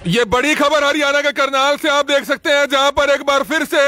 ये बड़ी खबर हरियाणा के करनाल से आप देख सकते हैं, जहां पर एक बार फिर से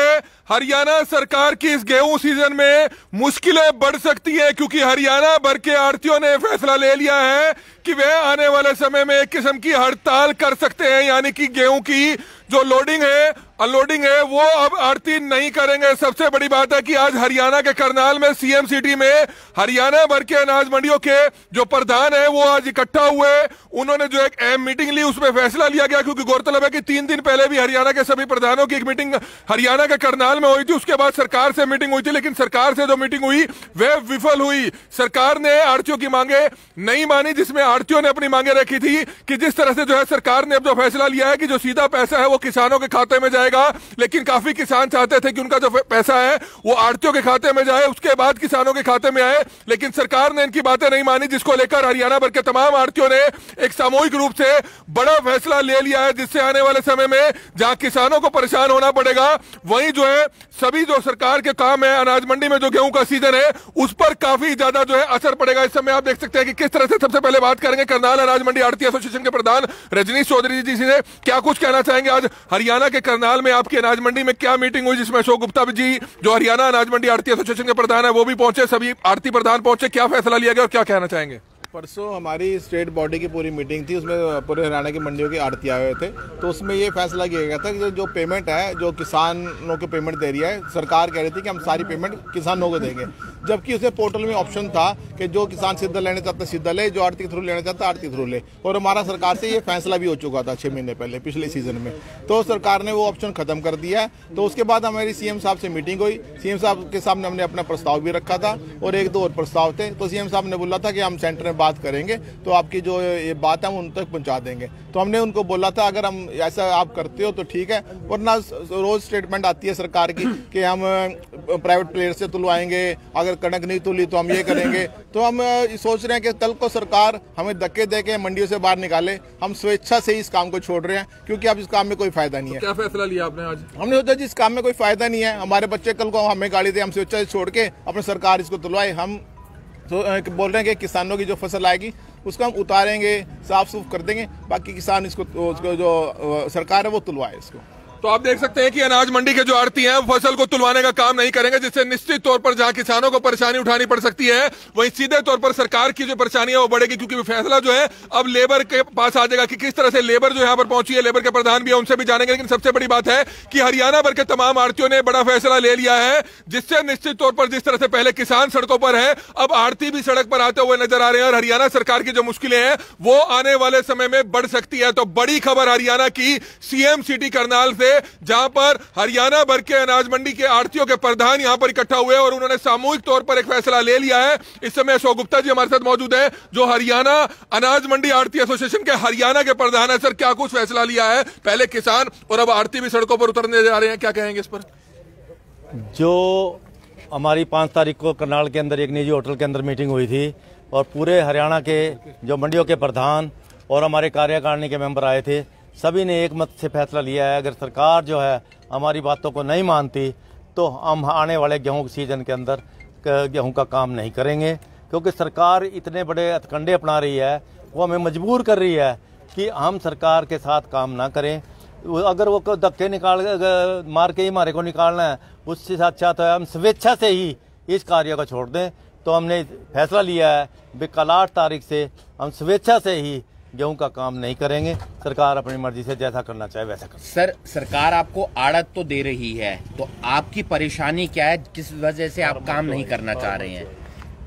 हरियाणा सरकार की इस गेहूं सीजन में मुश्किलें बढ़ सकती है, क्योंकि हरियाणा भर के आढ़तियों ने फैसला ले लिया है कि वे आने वाले समय में एक किस्म की हड़ताल कर सकते हैं। यानी कि गेहूं की जो लोडिंग है, अनलोडिंग है, वो अब आढ़ती नहीं करेंगे। सबसे बड़ी बात है कि आज हरियाणा के करनाल में सीएम सिटी में हरियाणा भर के अनाज मंडियों के जो प्रधान है वो आज इकट्ठा हुए। उन्होंने जो एक अहम मीटिंग ली, उसमें फैसला लिया गया, क्योंकि गौरतलब है कि 3 दिन पहले भी हरियाणा के सभी प्रधानों की एक मीटिंग हरियाणा के करनाल में हुई थी। उसके बाद सरकार से मीटिंग हुई थी, लेकिन सरकार से जो मीटिंग हुई वह विफल हुई। सरकार ने आढ़तियों की मांगे नहीं मानी, जिसमें आढ़तियों ने अपनी मांगे रखी थी कि जिस तरह से जो है सरकार ने अब जो फैसला लिया है कि जो सीधा पैसा है वो किसानों के खाते में जाएगा, लेकिन काफी किसान चाहते थे कि उनका जो पैसा है वो आढ़तियों के खाते में जाए, उसके बाद किसानों के खाते में आए। लेकिन सरकार ने इनकी बातें नहीं मानी, जिसको लेकर हरियाणा भर के तमाम आढ़तियों ने एक सामूहिक रूप से बड़ा फैसला ले लिया है, जिससे आने वाले समय में जहां किसानों को परेशान होना पड़ेगा, वहीं जो है सभी जो सरकार के काम है, अनाज मंडी में जो गेहूं का सीजन है उस पर काफी ज्यादा जो है असर पड़ेगा। इस समय आप देख सकते हैं कि किस तरह से सबसे पहले बात करेंगे करनाल अनाज मंडी आढ़ती एसोसिएशन के प्रधान रजनीश चौधरी जी से। क्या कुछ कहना चाहेंगे, आज हरियाणा के करनाल में आपकी अनाज मंडी में क्या मीटिंग हुई, जिसमें अशोक गुप्ता जी जो हरियाणा अनाज मंडी आढ़ती एसोसिएशन के प्रधान है वो भी पहुंचे, सभी आढ़ती प्रधान पहुंचे, क्या फैसला लिया गया और क्या कहना चाहेंगे? परसों हमारी स्टेट बॉडी की पूरी मीटिंग थी, उसमें पूरे हरियाणा की मंडियों के आढ़ती आए हुए थे। तो उसमें ये फैसला किया गया था कि जो पेमेंट है, जो किसानों को पेमेंट दे रही है सरकार, कह रही थी कि हम सारी पेमेंट किसानों को देंगे, जबकि उसे पोर्टल में ऑप्शन था कि जो किसान सीधा लेना चाहता सीधा ले, जो आढ़ती के थ्रू लेना चाहता आढ़ती के थ्रू ले। और हमारा सरकार से ये फैसला भी हो चुका था 6 महीने पहले पिछले सीजन में, तो सरकार ने वो ऑप्शन खत्म कर दिया है। तो उसके बाद हमारी सीएम साहब से मीटिंग हुई, सीएम साहब के सामने हमने अपना प्रस्ताव भी रखा था और 1-2 और प्रस्ताव थे। तो सीएम साहब ने बोला था कि हम सेंटर में बात करेंगे, तो आपकी जो ये बात है हम उन तक पहुंचा देंगे। तो हमने उनको बोला था अगर हम ऐसा आप करते हो तो ठीक है, वरना रोज स्टेटमेंट आती है सरकार की कि हम प्राइवेट प्लेयर से तुलवाएंगे, अगर कणक नहीं तुली तो हम ये करेंगे। तो हम सोच रहे हैं कि कल को सरकार हमें धक्के दे के मंडियों से बाहर निकाले। हम स्वेच्छा से इस काम को छोड़ रहे हैं, क्योंकि अब इस काम में कोई फायदा नहीं है। क्या फैसला लिया आपने आज? हमने सोचा जिस काम में कोई फायदा नहीं है, हमारे बच्चे कल को हमें गाली दे, हम स्वेच्छा से छोड़ के अपने सरकार इसको तुलवाए। हम तो बोल रहे हैं कि किसानों की जो फसल आएगी उसको हम उतारेंगे, साफ सुफ कर देंगे, बाकी किसान इसको जो सरकार है वो तुलवाए इसको। तो आप देख सकते हैं कि अनाज मंडी के जो आढ़ती हैं फसल को तुलवाने का काम नहीं करेंगे, जिससे निश्चित तौर पर जहां किसानों को परेशानी उठानी पड़ सकती है, वहीं सीधे तौर पर सरकार की जो परेशानी है वो बढ़ेगी, क्योंकि फैसला जो है अब लेबर के पास आ जाएगा कि किस तरह से लेबर जो यहाँ पर पहुंची है। लेबर के प्रधान भी है, उनसे भी जानेंगे। लेकिन सबसे बड़ी बात है कि हरियाणा भर के तमाम आढ़तियों ने बड़ा फैसला ले लिया है, जिससे निश्चित तौर पर जिस तरह से पहले किसान सड़कों पर है, अब आढ़ती भी सड़क पर आते हुए नजर आ रहे हैं, और हरियाणा सरकार की जो मुश्किलें हैं वो आने वाले समय में बढ़ सकती है। तो बड़ी खबर हरियाणा की सीएम सिटी करनाल से, जहां पर हरियाणा भर के अनाज मंडी के आढ़तियों के प्रधान यहां पर इकट्ठा हुए और उन्होंने सामूहिक तौर पर एक फैसला ले लिया है। इस समय अशोक गुप्ता जी हमारे साथ मौजूद हैं, जो हरियाणा अनाज मंडी आढ़ती एसोसिएशन के हरियाणा के प्रधान है। सर, क्या कुछ फैसला लिया है? पहले किसान और अब आढ़ती भी सड़कों पर उतरने जा रहे हैं, क्या कहेंगे इस पर? जो हमारी 5 तारीख को करनाल के अंदर एक निजी होटल के अंदर मीटिंग हुई थी, और पूरे हरियाणा के जो मंडियों के प्रधान और हमारे कार्यकारिणी के मेंबर आए थे, सभी ने एक मत से फैसला लिया है अगर सरकार जो है हमारी बातों को नहीं मानती तो हम आने वाले गेहूं सीजन के अंदर गेहूं का काम नहीं करेंगे, क्योंकि सरकार इतने बड़े हथकंडे अपना रही है, वो हमें मजबूर कर रही है कि हम सरकार के साथ काम ना करें। अगर वो धक्के मार के ही हमारे को निकालना है, उससे अच्छा तो हम स्वेच्छा से ही इस कार्य को छोड़ दें। तो हमने फैसला लिया है कि कल 8 तारीख से हम स्वेच्छा से ही गेहूं का काम नहीं करेंगे, सरकार अपनी मर्जी से जैसा करना चाहे वैसा कर। सर, सरकार आपको आड़त तो दे रही है, तो आपकी परेशानी क्या है, किस वजह से आप काम नहीं करना चाह रहे हैं?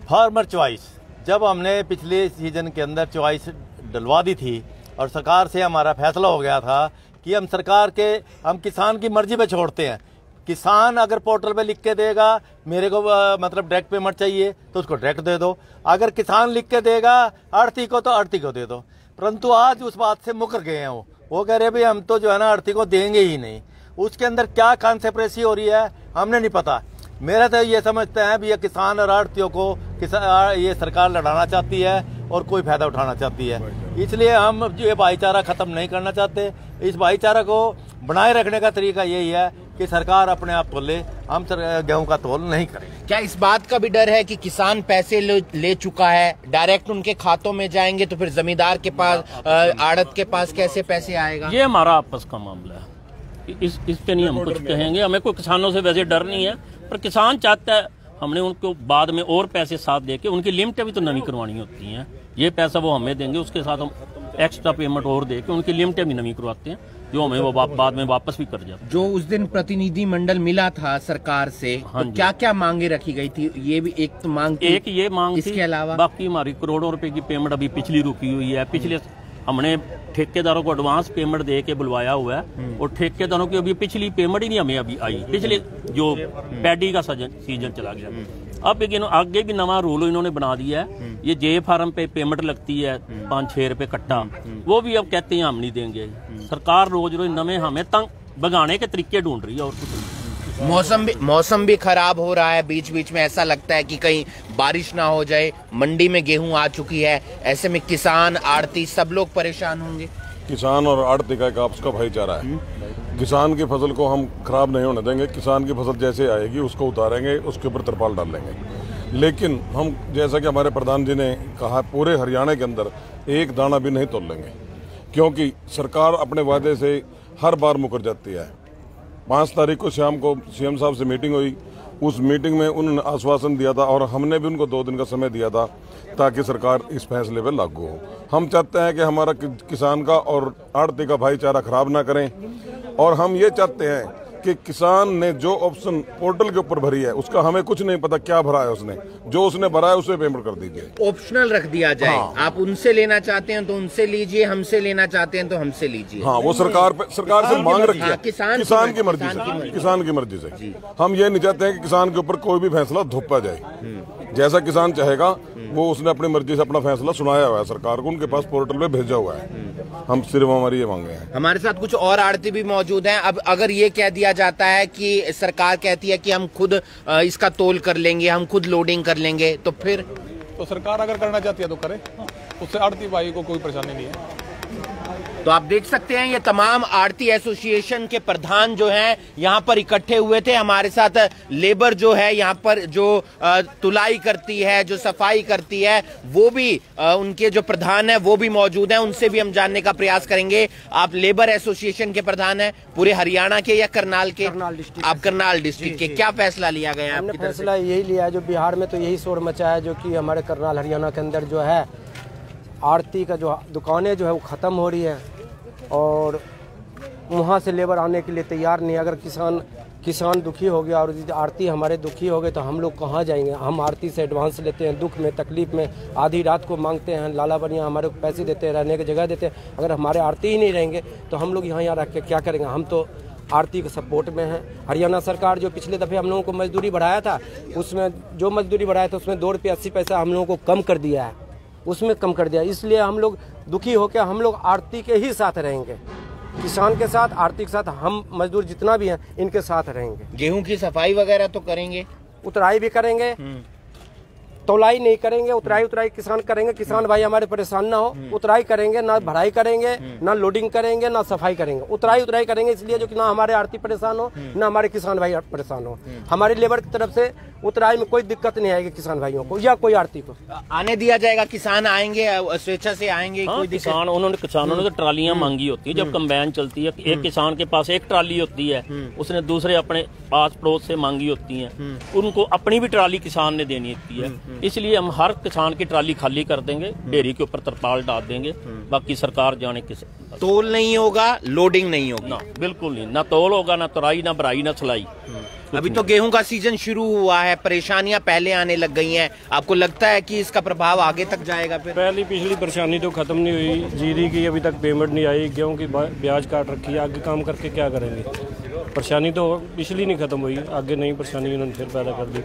फार्मर चॉइस, जब हमने पिछले सीजन के अंदर चॉइस डलवा दी थी और सरकार से हमारा फैसला हो गया था कि हम किसान की मर्जी पे छोड़ते हैं। किसान अगर पोर्टल पे लिख के देगा मेरे को मतलब डायरेक्ट पेमेंट चाहिए तो उसको डायरेक्ट दे दो, अगर किसान लिख के देगा आढ़ती को तो आढ़ती को दे दो। परंतु आज उस बात से मुकर गए हैं, वो कह रहे भाई हम तो जो है ना आढ़ती को देंगे ही नहीं। उसके अंदर क्या कॉन्सेप्रेसी हो रही है हमने नहीं पता। मेरा तो ये समझते हैं भी ये किसान और आढ़तियों को ये सरकार लड़ाना चाहती है और कोई फायदा उठाना चाहती है, इसलिए हम ये भाईचारा खत्म नहीं करना चाहते। इस भाईचारा को बनाए रखने का तरीका यही है कि सरकार अपने आप तो ले, हम गेहूं का तोल नहीं करेंगे। क्या इस बात का भी डर है कि किसान पैसे ले चुका है, डायरेक्ट उनके खातों में जाएंगे तो फिर जमींदार के पास, आड़त के पास कैसे पैसे आएगा? ये हमारा आपस का मामला है, इस पे नहीं हम कुछ कहेंगे। हमें कोई किसानों से वैसे डर नहीं है, पर किसान चाहता है हमने उनको बाद में और पैसे साथ दे के, उनकी लिमिटें भी तो नवी करवानी होती हैं। ये पैसा वो हमें देंगे, उसके साथ हम एक्स्ट्रा पेमेंट और दे के उनकी लिमिटें भी नवी करवाते हैं, जो हमें वो बाद में वापस भी कर जाते हैं। जो उस दिन प्रतिनिधि मंडल मिला था सरकार से, हाँ तो क्या क्या मांगे रखी गई थी? ये भी एक तो मांग थी, एक ये मांग इसके थी, अलावा बाकी हमारी करोड़ों रुपए की पेमेंट अभी पिछली रुकी हुई है। पिछले हमने ठेकेदारों को एडवांस पेमेंट दे के बुलवाया हुआ है, और ठेकेदारों की अभी पिछली पेमेंट ही नहीं हमें अभी आई। पिछले जो पैडी का सीजन चला गया, अब आगे भी नवा रूल इन्होंने बना दिया है। ये जे फार्म पे पेमेंट लगती है 5-6 रुपए कट्टा, वो भी अब कहते हैं हम नहीं देंगे। सरकार रोज रोज नवे हमें तंग भगाने के तरीके ढूंढ रही है, और कुछ नहीं। मौसम भी खराब हो रहा है, बीच बीच में ऐसा लगता है कि कहीं बारिश ना हो जाए। मंडी में गेहूं आ चुकी है, ऐसे में किसान, आड़ती सब लोग परेशान होंगे। किसान और आड़ती का एक आपस का भाईचारा है। किसान की फसल को हम खराब नहीं होने देंगे। किसान की फसल जैसे आएगी उसको उतारेंगे, उसके ऊपर तिरपाल डाल लेंगे। लेकिन हम, जैसा कि हमारे प्रधान जी ने कहा, पूरे हरियाणा के अंदर एक दाना भी नहीं तोल लेंगे, क्योंकि सरकार अपने वादे से हर बार मुकर जाती है। 5 तारीख को शाम को सीएम साहब से मीटिंग हुई। उस मीटिंग में उन्होंने आश्वासन दिया था, और हमने भी उनको 2 दिन का समय दिया था, ताकि सरकार इस फैसले पर लागू हो। हम चाहते हैं कि हमारा किसान का और आड़ती का भाईचारा खराब ना करें, और हम ये चाहते हैं कि किसान ने जो ऑप्शन पोर्टल के ऊपर भरी है, उसका हमें कुछ नहीं पता क्या भरा है उसने, जो उसने भरा है उसे पेमेंट कर दीजिए। ऑप्शनल रख दिया जाए। हाँ। आप उनसे लेना चाहते हैं तो उनसे लीजिए, हमसे लेना चाहते हैं तो हमसे लीजिए। हाँ, वो सरकार से मांग रखी है, हाँ, किसान की मर्जी से, किसान की मर्जी से। हम ये नहीं चाहते हैं कि किसान के ऊपर कोई भी फैसला थोपा जाए। जैसा किसान चाहेगा वो उसने अपनी मर्जी से अपना फैसला सुनाया हुआ है सरकार को, उनके पास पोर्टल पे भेजा हुआ है। हम सिर्फ हमारी ये मांगे हैं। हमारे साथ कुछ और आड़ती भी मौजूद हैं। अब अगर ये कह दिया जाता है कि सरकार कहती है कि हम खुद इसका तोल कर लेंगे, हम खुद लोडिंग कर लेंगे, तो फिर तो सरकार अगर करना चाहती है तो करे, उससे आड़ती भाई को कोई परेशानी नहीं है। तो आप देख सकते हैं ये तमाम आड़ती एसोसिएशन के प्रधान जो हैं यहाँ पर इकट्ठे हुए थे। हमारे साथ लेबर जो है यहाँ पर जो तुलाई करती है, जो सफाई करती है, वो भी उनके जो प्रधान है वो भी मौजूद हैं। उनसे भी हम जानने का प्रयास करेंगे। आप लेबर एसोसिएशन के प्रधान हैं, पूरे हरियाणा के या करनाल के? आप करनाल डिस्ट्रिक्ट के। क्या फैसला लिया गया है? हमने फैसला यही लिया है, जो बिहार में तो यही शोर मचा है, जो कि हमारे करनाल हरियाणा के अंदर जो है आड़ती का जो दुकानें जो है वो ख़त्म हो रही है, और वहाँ से लेबर आने के लिए तैयार नहीं। अगर किसान दुखी हो गया और आड़ती हमारे दुखी हो गए तो हम लोग कहाँ जाएंगे? हम आड़ती से एडवांस लेते हैं, दुख में तकलीफ में आधी रात को मांगते हैं, लाला बनिया हमारे को पैसे देते हैं, रहने की जगह देते हैं। अगर हमारे आड़ती ही नहीं रहेंगे तो हम लोग यहाँ रख के क्या करेंगे? हम तो आड़ती के सपोर्ट में है। हरियाणा सरकार जो पिछले दफ़े हम लोगों को मजदूरी बढ़ाया था, उसमें जो मजदूरी बढ़ाया था उसमें 2 रुपये 80 पैसा हम लोगों को कम कर दिया है, उसमें कम कर दिया। इसलिए हम लोग दुखी होकर हम लोग आड़ती के ही साथ रहेंगे, किसान के साथ, आड़ती के साथ। हम मजदूर जितना भी हैं इनके साथ रहेंगे। गेहूं की सफाई वगैरह तो करेंगे, उतराई भी करेंगे, तोलाई नहीं करेंगे, उतराई किसान करेंगे। किसान भाई हमारे परेशान ना हो, उतराई करेंगे, ना भराई करेंगे, ना लोडिंग करेंगे, ना सफाई करेंगे, उतराई करेंगे। इसलिए जो कि ना हमारे आड़ती परेशान हो, ना हमारे किसान भाई परेशान हो। हमारी लेबर की तरफ से उतराई में कोई दिक्कत नहीं आएगी किसान भाइयों को या कोई आड़ती को। आने दिया जाएगा, किसान आएंगे, स्वेच्छा से आएंगे। हाँ, कोई किसानों ने तो ट्रालियां मांगी होती है। जब कंबाइन चलती है, एक किसान के पास एक ट्राली होती है, उसने दूसरे अपने पास पड़ोस से मांगी होती है, उनको अपनी भी ट्राली किसान ने देनी होती है। इसलिए हम हर किसान की ट्राली खाली कर देंगे, ढेरी के ऊपर तरपाल डाल देंगे। बाकी सरकार जाने किस तोल नहीं होगा, लोडिंग नहीं होगी। ना, बिल्कुल नहीं, ना तोल होगा, ना तुराई, ना भराई, ना सिलाई। अभी तो गेहूं का सीजन शुरू हुआ है, परेशानियां पहले आने लग गई हैं। आपको लगता है कि इसका प्रभाव आगे तक जाएगा? फिर पिछली परेशानी तो खत्म नहीं हुई, जीरी की अभी तक पेमेंट नहीं आई, गेहूं की ब्याज काट रखी है, आगे काम करके क्या करेंगे? परेशानी तो पिछली नहीं खत्म हुई, आगे नई परेशानी उन्होंने फिर पैदा कर दी।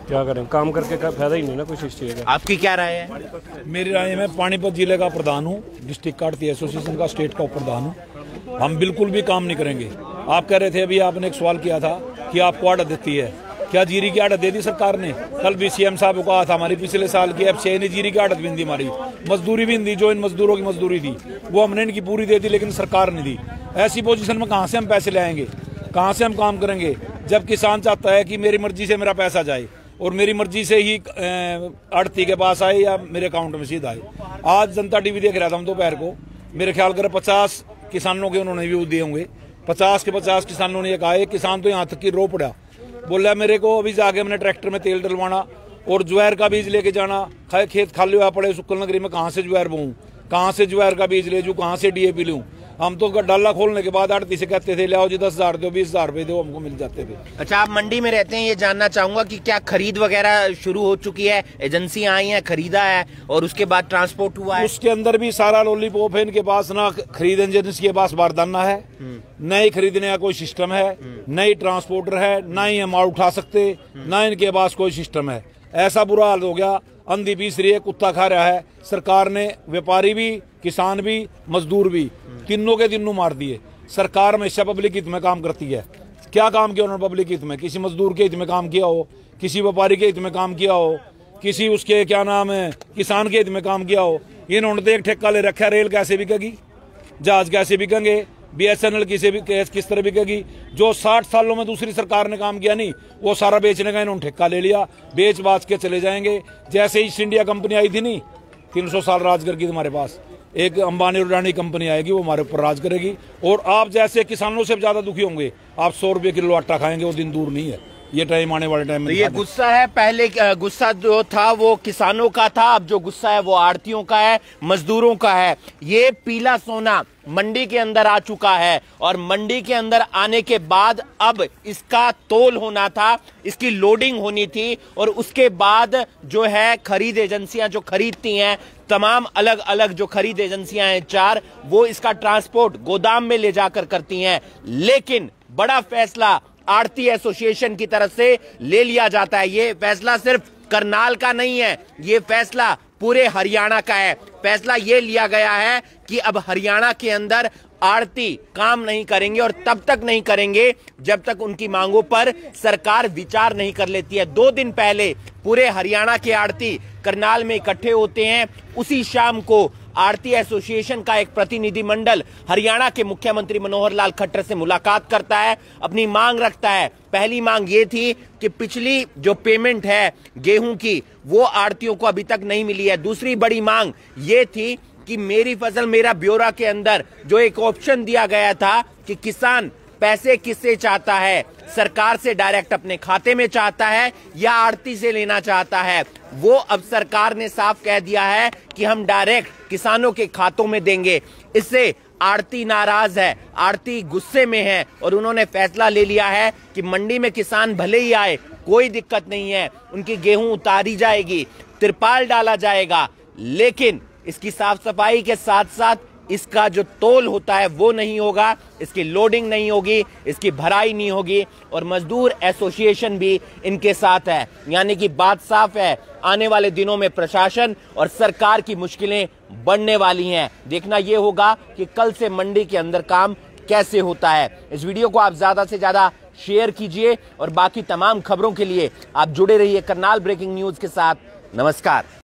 क्या करें? काम करके का फायदा ही नहीं ना कुछ इस चीज़ का। आपकी क्या राय है? मेरी राय में पानीपत जिले का प्रधान हूँ, डिस्ट्रिक्ट आड़ती एसोसिएशन का स्टेट का प्रधान हूँ। हम बिल्कुल भी काम नहीं करेंगे। आप कह रहे थे, अभी आपने एक सवाल किया था कि आपको आड़त देती है, क्या जीरी की आड़त दे दी सरकार ने? कल भी सीएम साहब को कहा था, हमारी पिछले साल की एफसीआई ने जीरी की आड़त भी दी, हमारी मजदूरी भी दी, जो इन मजदूरों की मजदूरी थी वो हमने इनकी पूरी दे दी, लेकिन सरकार ने दी। ऐसी पोजीशन में कहाँ से हम पैसे लाएंगे, कहाँ से हम काम करेंगे? जब किसान चाहता है कि मेरी मर्जी से मेरा पैसा जाए और मेरी मर्जी से ही आड़ती के पास आए या मेरे अकाउंट में सीधा आए। आज जनता टीवी देख रहा था हम दोपहर को, मेरे ख्याल कर 50 किसानों के उन्होंने व्यू दिए होंगे। 50 के 50 किसानों ने ये कहा, किसान तो यहाँ तक कि रो पड़ा, बोला मेरे को अभी जाके मैंने ट्रैक्टर में तेल डलवाना और ज्वार का बीज लेके जाना, खेत खाली हुआ पड़े सुक्कल नगरी में, कहाँ से ज्वार बोऊं, कहाँ से ज्वार का बीज ले जूं, कहाँ से DAP लूं। हम तो डाला खोलने के बाद आड़ती से कहते थे ले आओ जी 10,000 दो, 20,000 रुपए दो, हमको मिल जाते थे। अच्छा, आप मंडी में रहते हैं, ये जानना चाहूंगा कि क्या खरीद वगैरह शुरू हो चुकी है, एजेंसियां आई हैं, खरीदा है और उसके बाद ट्रांसपोर्ट हुआ है? उसके अंदर भी सारा लॉलीपॉप है, इनके पास ना खरीद एजेंसी के पास बारदाना है, न ही खरीदने का कोई सिस्टम है, न ही ट्रांसपोर्टर है, न ही माल उठा सकते, न इनके पास कोई सिस्टम है। ऐसा बुरा हाल हो गया, अंधी पीस रही है, कुत्ता खा रहा है। सरकार ने व्यापारी भी, किसान भी, मजदूर भी, तीनों के तीनों मार दिए। सरकार हमेशा पब्लिक हित में काम करती है। क्या काम किया उन्होंने पब्लिक हित में? किसी मजदूर के हित में काम किया हो, किसी व्यापारी के हित में काम किया हो, किसी उसके क्या नाम है किसान के हित में काम किया हो? इन्होंने तो एक ठेका ले रखा है, रेल कैसे बिकेगी, जहाज कैसे बिकेंगे, BSNL किस तरह बिकेगी। जो 60 सालों में दूसरी सरकार ने काम किया नहीं, वो सारा बेचने का इन्होंने ठेका ले लिया, बेच बाच के चले जाएंगे। जैसे ईस्ट इंडिया कंपनी आई थी नहीं, 300 साल राज करके तुम्हारे पास, एक अंबानी और अडानी कंपनी आएगी, वो हमारे ऊपर राज करेगी। और आप जैसे किसानों से ज्यादा दुखी होंगे। आप 100 रुपये किलो आटा खाएंगे, वो दिन दूर नहीं है, ये टाइम आने वाले टाइम में। तो ये गुस्सा है, पहले गुस्सा जो था वो किसानों का था, अब जो गुस्सा है वो आड़तियों का है, मजदूरों का है। ये पीला सोना मंडी के अंदर आ चुका है और मंडी के अंदर आने के बाद अब इसका तोल होना था, इसकी लोडिंग होनी थी और उसके बाद जो है खरीद एजेंसियां जो खरीदती हैं, तमाम अलग अलग जो खरीद एजेंसियां हैं 4, वो इसका ट्रांसपोर्ट गोदाम में ले जाकर करती हैं। लेकिन बड़ा फैसला आड़ती एसोसिएशन की तरफ से ले लिया जाता है। ये फैसला सिर्फ करनाल का नहीं है, ये फैसला पूरे हरियाणा का है। फैसला ये लिया गया है कि अब हरियाणा के अंदर आड़ती काम नहीं करेंगे और तब तक नहीं करेंगे जब तक उनकी मांगों पर सरकार विचार नहीं कर लेती है। 2 दिन पहले पूरे हरियाणा के आड़ती करनाल में इकट्ठे होते हैं। उसी शाम को आड़ती एसोसिएशन का एक प्रतिनिधिमंडल हरियाणा के मुख्यमंत्री मनोहर लाल खट्टर से मुलाकात करता है, अपनी मांग रखता है। पहली मांग ये थी कि पिछली जो पेमेंट है गेहूं की, वो आड़तियों को अभी तक नहीं मिली है। दूसरी बड़ी मांग ये थी कि मेरी फसल मेरा ब्यौरा के अंदर जो एक ऑप्शन दिया गया था कि किसान पैसे किससे चाहता है, सरकार से डायरेक्ट अपने खाते में चाहता है या आड़ती से लेना चाहता है, वो अब सरकार ने साफ कह दिया है कि हम डायरेक्ट किसानों के खातों में देंगे। इससे आड़ती नाराज है, आड़ती गुस्से में है और उन्होंने फैसला ले लिया है कि मंडी में किसान भले ही आए, कोई दिक्कत नहीं है, उनकी गेहूं उतारी जाएगी, तिरपाल डाला जाएगा, लेकिन इसकी साफ सफाई के साथ साथ इसका जो तोल होता है वो नहीं होगा, इसकी लोडिंग नहीं होगी, इसकी भराई नहीं होगी। और मजदूर एसोसिएशन भी इनके साथ है। यानी कि बात साफ है, आने वाले दिनों में प्रशासन और सरकार की मुश्किलें बढ़ने वाली हैं। देखना यह होगा कि कल से मंडी के अंदर काम कैसे होता है। इस वीडियो को आप ज्यादा से ज्यादा शेयर कीजिए और बाकी तमाम खबरों के लिए आप जुड़े रहिए करनाल ब्रेकिंग न्यूज के साथ। नमस्कार।